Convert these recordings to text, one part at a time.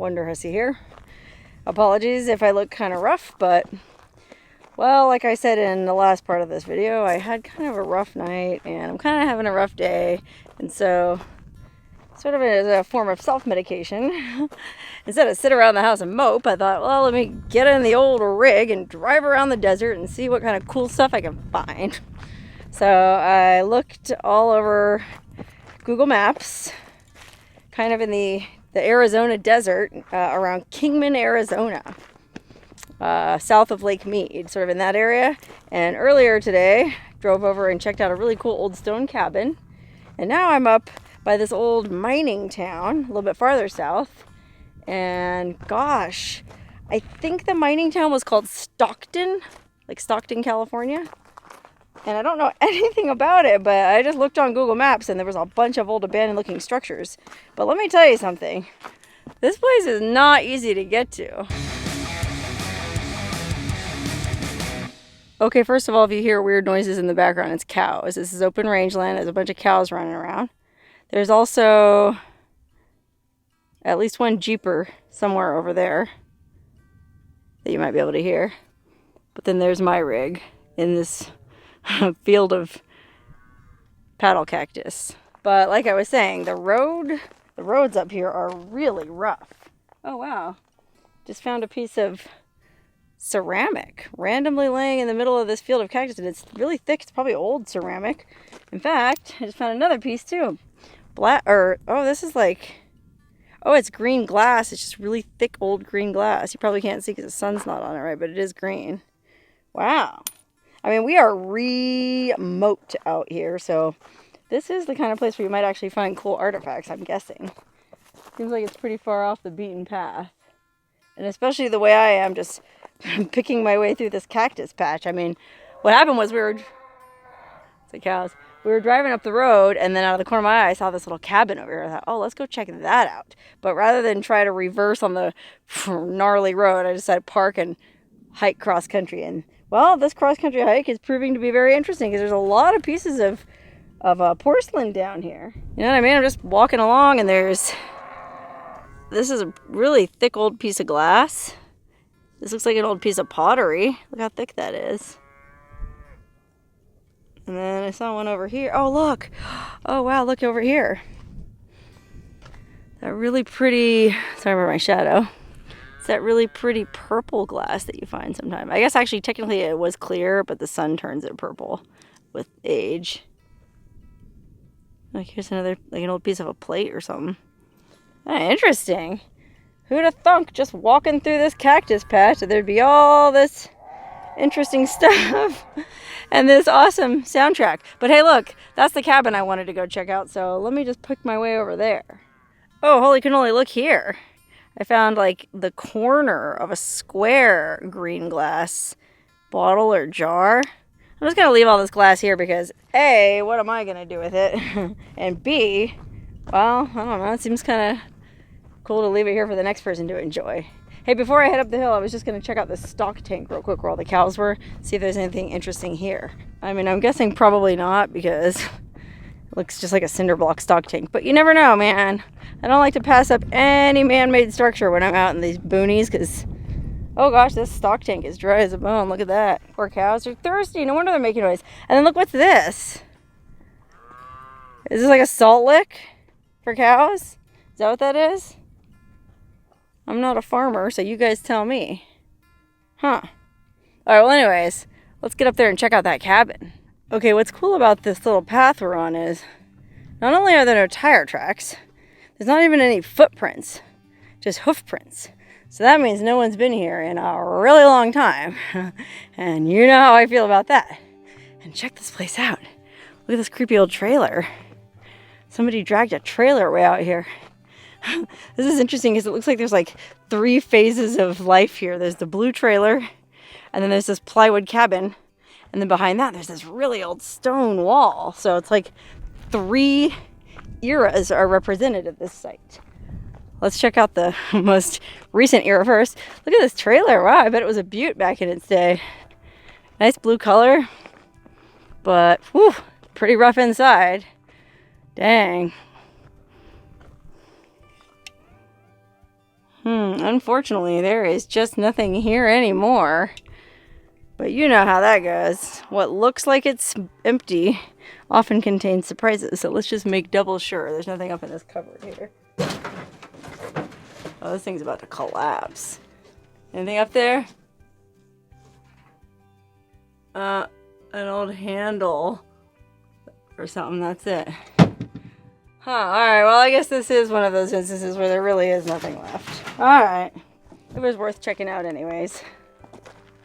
Wonderhussy here. Apologies if I look kind of rough, but, well, like I said in the last part of this video, I had kind of a rough night, and I'm kind of having a rough day, and so, sort of as a form of self-medication, instead of sit around the house and mope, I thought, well, let me get in the old rig and drive around the desert and see what kind of cool stuff I can find. So I looked all over Google Maps, kind of in the Arizona desert, around Kingman, Arizona, south of Lake Mead, sort of in that area. And earlier today, drove over and checked out a really cool old stone cabin. And now I'm up by this old mining town, a little bit farther south. And gosh, I think the mining town was called Stockton, like Stockton, California. And I don't know anything about it, but I just looked on Google Maps and there was a bunch of old abandoned looking structures. But let me tell you something. This place is not easy to get to. Okay, first of all, if you hear weird noises in the background, it's cows. This is open rangeland. There's a bunch of cows running around. There's also at least one jeeper somewhere over there that you might be able to hear. But then there's my rig in this field of paddle cactus. But like I was saying, the roads up here are really rough. Oh wow, just found a piece of ceramic randomly laying in the middle of this field of cactus, and it's really thick. It's probably old ceramic. In fact, I just found another piece too. This is like, oh, it's green glass. It's just really thick old green glass. You probably can't see because the sun's not on it, right? But it is green. Wow. I mean, we are remote out here, so this is the kind of place where you might actually find cool artifacts, I'm guessing. Seems like it's pretty far off the beaten path. And especially the way I am, just picking my way through this cactus patch. I mean, what happened was we were driving up the road, and then out of the corner of my eye, I saw this little cabin over here. I thought, oh, let's go check that out. But rather than try to reverse on the gnarly road, I decided to park and hike cross country. And well, this cross-country hike is proving to be very interesting because there's a lot of pieces of porcelain down here. You know what I mean? I'm just walking along and this is a really thick old piece of glass. This looks like an old piece of pottery. Look how thick that is. And then I saw one over here. Oh, look. Oh, wow, look over here. That really pretty, sorry about my shadow. That really pretty purple glass that you find sometimes. I guess actually technically it was clear, but the sun turns it purple with age. Like here's another, like an old piece of a plate or something. Interesting. Who'd have thunk just walking through this cactus patch that there'd be all this interesting stuff and this awesome soundtrack. But hey, look, that's the cabin I wanted to go check out, so let me just pick my way over there. Oh, holy cannoli, look here. I found like the corner of a square green glass bottle or jar. I'm just going to leave all this glass here because A, what am I going to do with it? And B, well, I don't know. It seems kind of cool to leave it here for the next person to enjoy. Hey, before I head up the hill, I was just going to check out this stock tank real quick where all the cows were. See if there's anything interesting here. I mean, I'm guessing probably not because it looks just like a cinder block stock tank. But you never know, man. I don't like to pass up any man-made structure when I'm out in these boonies because, oh gosh, this stock tank is dry as a bone. Look at that. Poor cows are thirsty. No wonder they're making noise. And then look, what's this? Is this like a salt lick for cows? Is that what that is? I'm not a farmer, so you guys tell me. Huh. Alright, well anyways, let's get up there and check out that cabin. Okay, what's cool about this little path we're on is not only are there no tire tracks, there's not even any footprints, just hoof prints. So that means no one's been here in a really long time. And you know how I feel about that. And check this place out. Look at this creepy old trailer. Somebody dragged a trailer way out here. This is interesting because it looks like there's like 3 phases of life here. There's the blue trailer, and then there's this plywood cabin, and then behind that there's this really old stone wall. So it's like 3 eras are represented at this site. Let's check out the most recent era first. Look at this trailer. Wow, I bet it was a beaut back in its day. Nice blue color, but whew, pretty rough inside. Dang. Unfortunately, there is just nothing here anymore. But you know how that goes. What looks like it's empty often contains surprises. So let's just make double sure there's nothing up in this cupboard here. Oh, this thing's about to collapse. Anything up there? An old handle or something, that's it. Huh, alright, well I guess this is one of those instances where there really is nothing left. Alright. It was worth checking out anyways.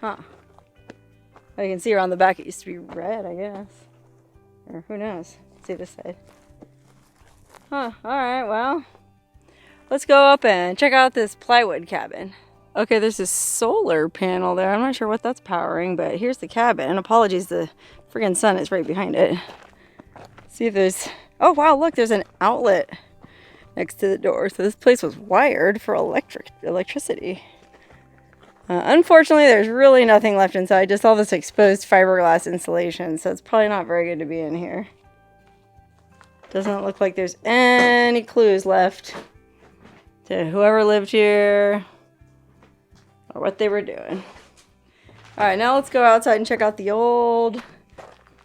Huh. You can see around the back it used to be red, I guess. Or who knows. Let's see this side. Huh, alright, well. Let's go up and check out this plywood cabin. Okay, there's this solar panel there. I'm not sure what that's powering, but here's the cabin. Apologies, the friggin' sun is right behind it. See if there's... Oh, wow, look, there's an outlet next to the door. So this place was wired for electricity. Unfortunately, there's really nothing left inside. Just all this exposed fiberglass insulation. So it's probably not very good to be in here. Doesn't look like there's any clues left to whoever lived here or what they were doing. Alright, now let's go outside and check out the old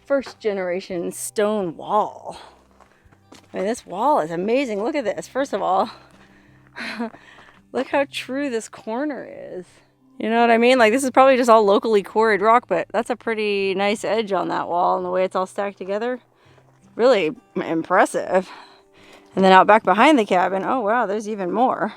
first generation stone wall. I mean, this wall is amazing. Look at this. First of all, look how true this corner is. You know what I mean? Like, this is probably just all locally quarried rock, but that's a pretty nice edge on that wall and the way it's all stacked together. Really impressive. And then out back behind the cabin, oh wow, there's even more.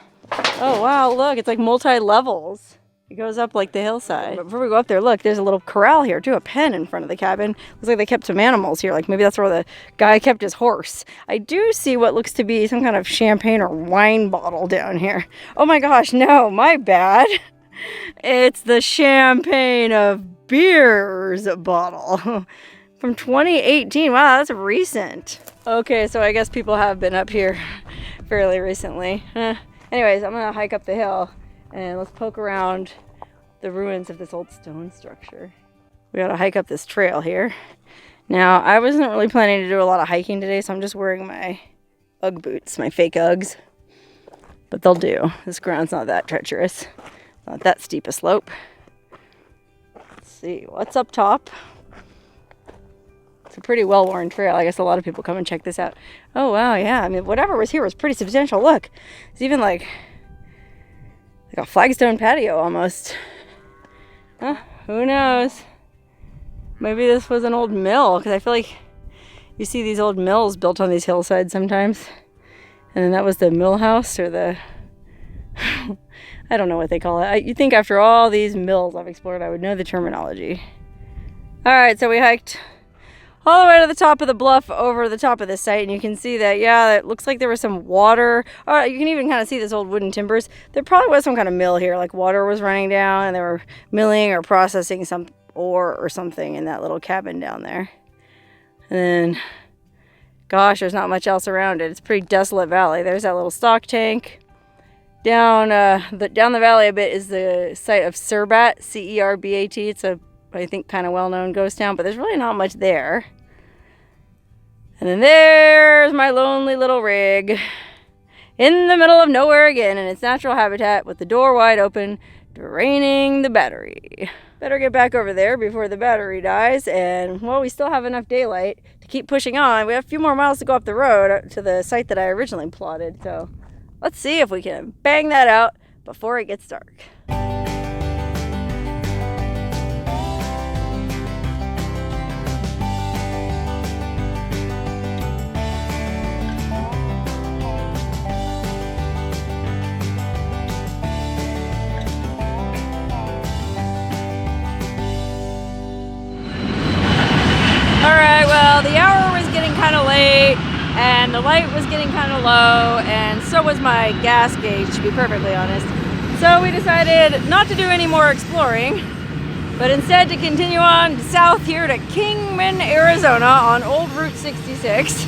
Oh wow, look, it's like multi-levels. It goes up like the hillside. But before we go up there, look, there's a little corral here too, a pen in front of the cabin. Looks like they kept some animals here, like maybe that's where the guy kept his horse. I do see what looks to be some kind of champagne or wine bottle down here. Oh my gosh, no, my bad. It's the champagne of beers bottle from 2018. Wow, that's recent. Okay, so I guess people have been up here fairly recently. Anyways, I'm gonna hike up the hill and let's poke around the ruins of this old stone structure. We gotta hike up this trail here. Now, I wasn't really planning to do a lot of hiking today, so I'm just wearing my Ugg boots, my fake Uggs. But they'll do. This ground's not that treacherous. Not that steep a slope. Let's see, what's up top? It's a pretty well-worn trail. I guess a lot of people come and check this out. Oh, wow, yeah. I mean, whatever was here was pretty substantial. Look, it's even like a flagstone patio almost. Huh? Who knows? Maybe this was an old mill, because I feel like you see these old mills built on these hillsides sometimes. And then that was the mill house or the... I don't know what they call it. You'd think after all these mills I've explored, I would know the terminology. Alright, so we hiked all the way to the top of the bluff over the top of this site, and you can see that, yeah, it looks like there was some water. You can even kind of see this old wooden timbers. There probably was some kind of mill here, like water was running down, and they were milling or processing some ore or something in that little cabin down there. And then, gosh, there's not much else around it. It's a pretty desolate valley. There's that little stock tank. Down the valley a bit is the site of Cerbat, C-E-R-B-A-T. It's a, I think, kind of well-known ghost town, but there's really not much there. And then there's my lonely little rig in the middle of nowhere again in its natural habitat with the door wide open, draining the battery. Better get back over there before the battery dies, and, well, we still have enough daylight to keep pushing on. We have a few more miles to go up the road to the site that I originally plotted, so let's see if we can bang that out before it gets dark. Alright, well, the hour was getting kind of late, and the light was getting kind of low, and so was my gas gauge, to be perfectly honest. So we decided not to do any more exploring, but instead to continue on south here to Kingman, Arizona on Old Route 66,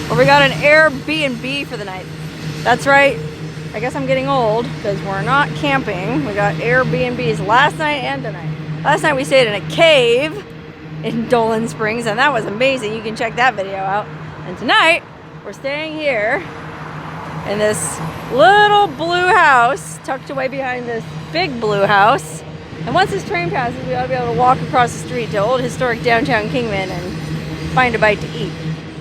where we got an Airbnb for the night. That's right, I guess I'm getting old, because we're not camping. We got Airbnbs last night and tonight. Last night we stayed in a cave in Dolan Springs, and that was amazing. You can check that video out. And tonight we're staying here in this little blue house tucked away behind this big blue house. And once this train passes, we ought to be able to walk across the street to old historic downtown Kingman and find a bite to eat.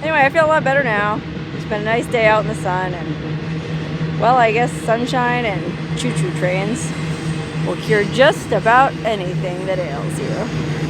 Anyway, I feel a lot better now. It's been a nice day out in the sun, and well, I guess sunshine and choo-choo trains will cure just about anything that ails you.